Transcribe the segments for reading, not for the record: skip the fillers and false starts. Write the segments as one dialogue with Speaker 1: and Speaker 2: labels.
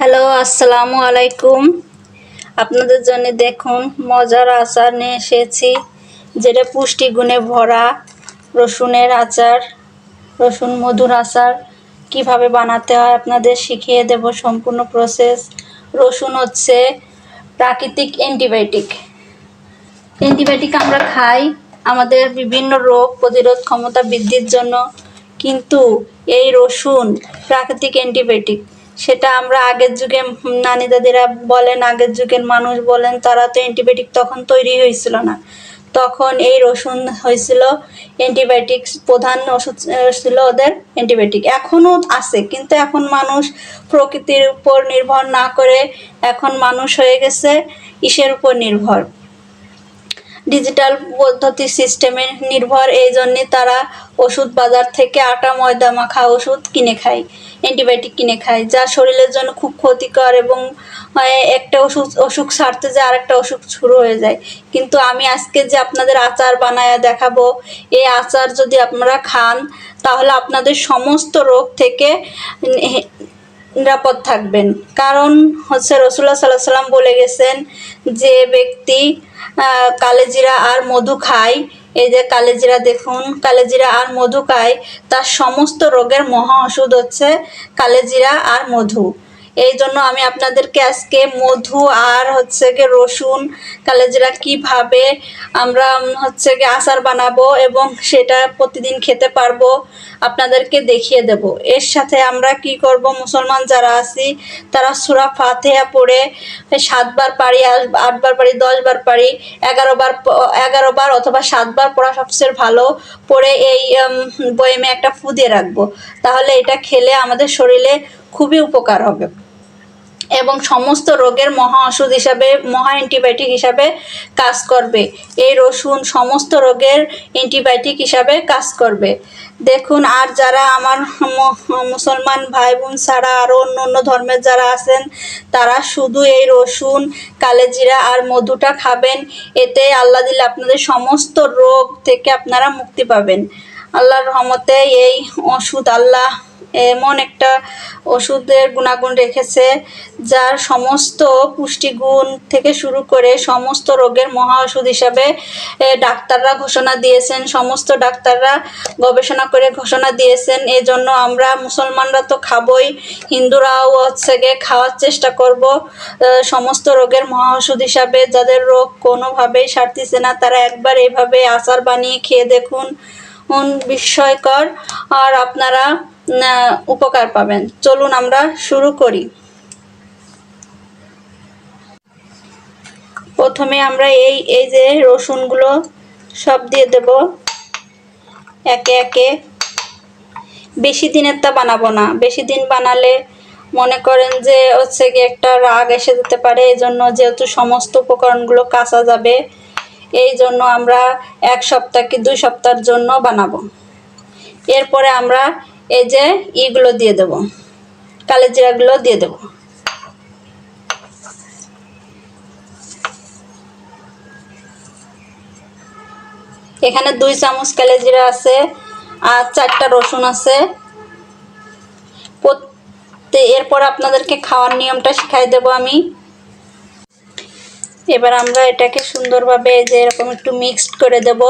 Speaker 1: Hello, আসসালামু আলাইকুম। আপনাদের জন্য দেখুন মজার আচার নিয়ে এসেছি, যেটা পুষ্টিগুণে ভরা রসুনের আচার, রসুন মধুর আচার। কিভাবে বানাতে হয় আপনাদের শিখিয়ে দেব সম্পূর্ণ প্রসেস। রসুন হচ্ছে প্রাকৃতিক অ্যান্টিবায়োটিক। আমরা খাই আমাদের বিভিন্ন রোগ প্রতিরোধ ক্ষমতা বৃদ্ধির জন্য, কিন্তু এই রসুন প্রাকৃতিক অ্যান্টিবায়োটিক। সেটা আমরা আগের যুগে নানি দাদিরা বলেন, আগের যুগের মানুষ বলেন, তারা তো অ্যান্টিবায়োটিক তখন তৈরি হয়েছিল না। তখন এই রসুন হয়েছিল অ্যান্টিবায়োটিক, প্রধান ওষুধ ছিল ওদের অ্যান্টিবায়োটিক। এখনও আছে, কিন্তু এখন মানুষ প্রকৃতির উপর নির্ভর না করে এখন মানুষ হয়ে গেছে ইসের উপর নির্ভর, ডিজিটাল পদ্ধতি সিস্টেমে নির্ভর। এই জন্যে তারা ওষুধ বাজার থেকে আটা ময়দা মাখা ওষুধ কিনে খায়, অ্যান্টিবায়োটিক কিনে খায়, যা শরীরের জন্য খুব ক্ষতিকর এবং একটা অসুখ সারতে যায় আরেকটা অসুখ শুরু হয়ে যায়। কিন্তু আমি আজকে যে আপনাদের আচার বানায়া দেখাবো, এই আচার যদি আপনারা খান তাহলে আপনাদের সমস্ত রোগ থেকে নিরাপদ থাকবেন। কারণ হচ্ছে রাসূলুল্লাহ সাল্লাল্লাহু আলাইহি ওয়াসাল্লাম বলে গেছেন, যে ব্যক্তি কালেজিরা আর মধু খায়, এই যে কালেজিরা দেখুন, কালেজিরা আর মধু খায়, তার সমস্ত রোগের মহা ওষুধ হচ্ছে কালেজিরা আর মধু। এই জন্য আমি আপনাদেরকে আজকে মধু আর হচ্ছে গিয়ে রসুন কালেজিরা কিভাবে আমরা হচ্ছে গিয়ে আচার বানাবো এবং সেটা প্রতিদিন খেতে পারবো আপনাদেরকে দেখিয়ে দেব। এর সাথে আমরা কি করব, মুসলমান যারা আছি তারা সূরা ফাতিহা পড়ে 7 বার পারি, 8 বার পারি, 10 বার পারি, 11 বার অথবা 7 বার পড়া সবচেয়ে ভালো। পড়ে এই বয়েমে একটা ফু দিয়ে রাখবো, তাহলে এটা খেলে আমাদের শরীরে খুবই উপকার হবে এবং সমস্ত রোগের মহা ওষুধ হিসাবে, মহা অ্যান্টিবায়োটিক হিসাবে কাজ করবে। এই রসুন সমস্ত রোগের অ্যান্টিবায়োটিক হিসাবে কাজ করবে। দেখুন, আর যারা আমার মুসলমান ভাই বোন ছাড়া আরও অন্য অন্য ধর্মের যারা আছেন, তারা শুধু এই রসুন কালেজিরা আর মধুটা খাবেন। এতে আল্লাহ দিলে আপনাদের সমস্ত রোগ থেকে আপনারা মুক্তি পাবেন আল্লাহর রহমতে। এই ওষুধ আল্লাহ এমন একটা ওষুধের গুণাগুণ রেখেছে, যার সমস্ত পুষ্টিগুণ থেকে শুরু করে সমস্ত রোগের মহা ওষুধ হিসাবে ডাক্তাররা ঘোষণা দিয়েছেন, সমস্ত ডাক্তাররা গবেষণা করে ঘোষণা দিয়েছেন। এজন্য আমরা মুসলমানরা তো খাবই, হিন্দুরাও হচ্ছে গিয়ে খাওয়ার চেষ্টা করব সমস্ত রোগের মহা ওষুধ হিসাবে। যাদের রোগ কোনোভাবেই সারতেছে না, তারা একবার এইভাবে আচার বানিয়ে খেয়ে দেখুন, বিস্ময়কর আর আপনারা উপকার পাবেন। চলুন আমরা শুরু করি। প্রথমে আমরা এই যে রসুনগুলো সব দিয়ে দেব একে একে। বেশি দিনেরটা বানাবো না, বেশি দিন বানালে মনে করেন যে হচ্ছে কি একটা রাগ এসে যেতে পারে। এই জন্য যেহেতু সমস্ত উপকরণগুলো কাঁচা যাবে, এই জন্য আমরা 1 সপ্তাহ কি 2 সপ্তাহের জন্য বানাবো। এরপরে আমরা এই যে ইগুলো দিয়ে দেব, কালেজিরাগুলো দিয়ে দেব। এখানে 2 চামচ কালেজিরা আছে আর 4টা রসুন আছে। এরপর আপনাদেরকে খাওয়ার নিয়মটা শিখাই দেব আমি। এবার আমরা এটাকে সুন্দরভাবে যে এরকম একটু মিক্সড করে দেব।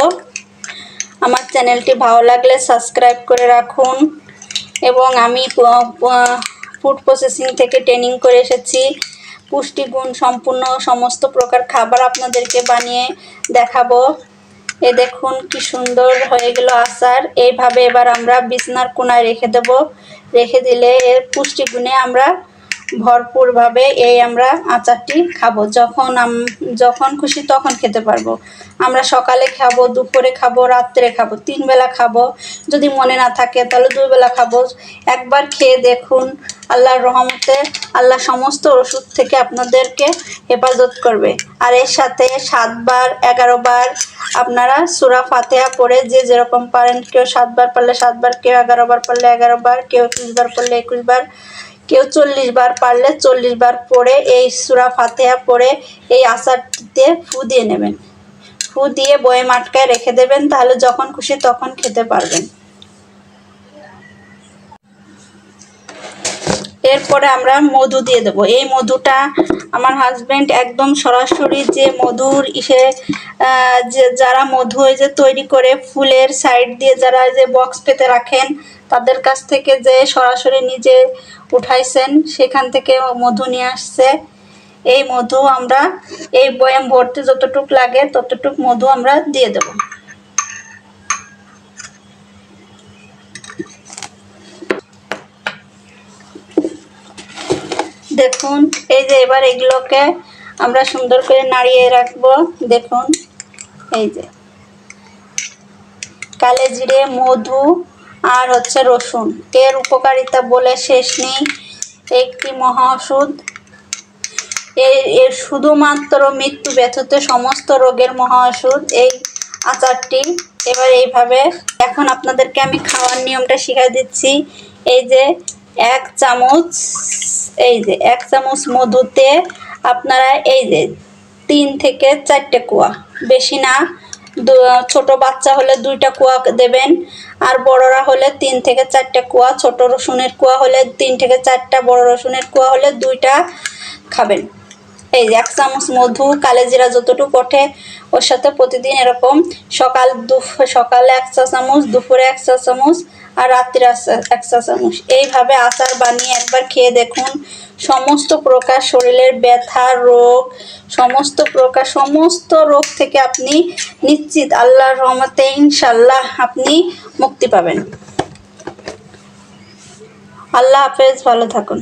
Speaker 1: আমার চ্যানেলটি ভালো লাগলে সাবস্ক্রাইব করে রাখুন। এবং আমি ফুড প্রসেসিং থেকে ট্রেনিং করে এসেছি, পুষ্টিগুণ সম্পূর্ণ সমস্ত প্রকার খাবার আপনাদেরকে বানিয়ে দেখাবো। এ দেখুন কি সুন্দর হয়ে গেল আচার। এইভাবে এবার আমরা বিছনার কোনায় রেখে দেব। রেখে দিলে এর পুষ্টিগুণে আমরা ভরপুরভাবে এই আমরা আচারটি খাবো। যখন খুশি তখন খেতে পারবো। আমরা সকালে খাবো, দুপুরে খাবো, রাত্রে খাবো, 3 বেলা খাবো। যদি মনে না থাকে তাহলে 2 বেলা খাবো। একবার খেয়ে দেখুন, আল্লাহর রহমতে আল্লাহ সমস্ত ওষুধ থেকে আপনাদেরকে হেফাজত করবে। আর এর সাথে 7 বার 11 বার আপনারা সূরা ফাতিহা পড়ে যে যেরকম পারেন, কেউ 7 বার পারলে 7 বার, কেউ 11 বার পারলে 11 বার, কেউ 21 বার পারলে 21 বার, কেউ 40 বার পারলে 40 বার পড়ে এই সূরা ফাতিহা পড়ে এই আচারটিতে ফু দিয়ে নেবেন। ফু দিয়ে বয়েম আটকায় রেখে দেবেন, তাহলে যখন খুশি তখন খেতে পারবেন। এরপরে আমরা মধু দিয়ে দেবো। এই মধুটা আমার হাজবেন্ড একদম সরাসরি যে মধুর যে যারা মধু যে তৈরি করে ফুলের সাইড দিয়ে যারা যে বক্স পেতে রাখেন তাদের কাছ থেকে যে সরাসরি নিজে উঠাইছেন, সেখান থেকে মধু নিয়ে আসছে। এই মধু আমরা এই বয়াম ভর্তি যতটুক লাগে ততটুক মধু আমরা দিয়ে দেব। দেখুন এই যে এবার এগুলোকে আমরা সুন্দর করে নাড়িয়ে রাখবো। দেখুন এই যে কালো জিরে, মধু আর রসুন, এর উপকারিতা বলে শেষ নেই। একটি মহা ওষুধ, এর শুধুমাত্র মৃত্যু ব্যতীত সমস্ত রোগের মহা ওষুধ এই আচারটি। এবার এইভাবে এখন আপনাদেরকে আমি খাওয়ার নিয়মটা শিখিয়ে দিচ্ছি। এই যে এক চামচ মধুতে আপনারা এই যে 3 থেকে 4টে কোয়া, বেশি না, ছোট বাচ্চা হলে 2টা কোয়া দেবেন, আর বড়রা হলে 3 থেকে 4টে কোয়া, ছোট রসুনের কোয়া হলে 3 থেকে 4টা, বড় রসুনের কোয়া হলে 2টা খাবেন। এই যে 1 চামচ মধু, কালোজিরা যতটুকু ওঠে ওর সাথে প্রতিদিন এরকম সকালে 1 চা চামচ, দুপুরে 1 চা চামচ আর রাত্রে 1 চা চামচ এইভাবে আচার বানিয়ে একবার খেয়ে দেখুন। সমস্ত প্রকার শরীরের ব্যথা রোগ, সমস্ত রোগ থেকে আপনি নিশ্চিত আল্লাহর রহমতে ইনশাল্লাহ আপনি মুক্তি পাবেন। আল্লাহ হাফেজ, ভালো থাকুন।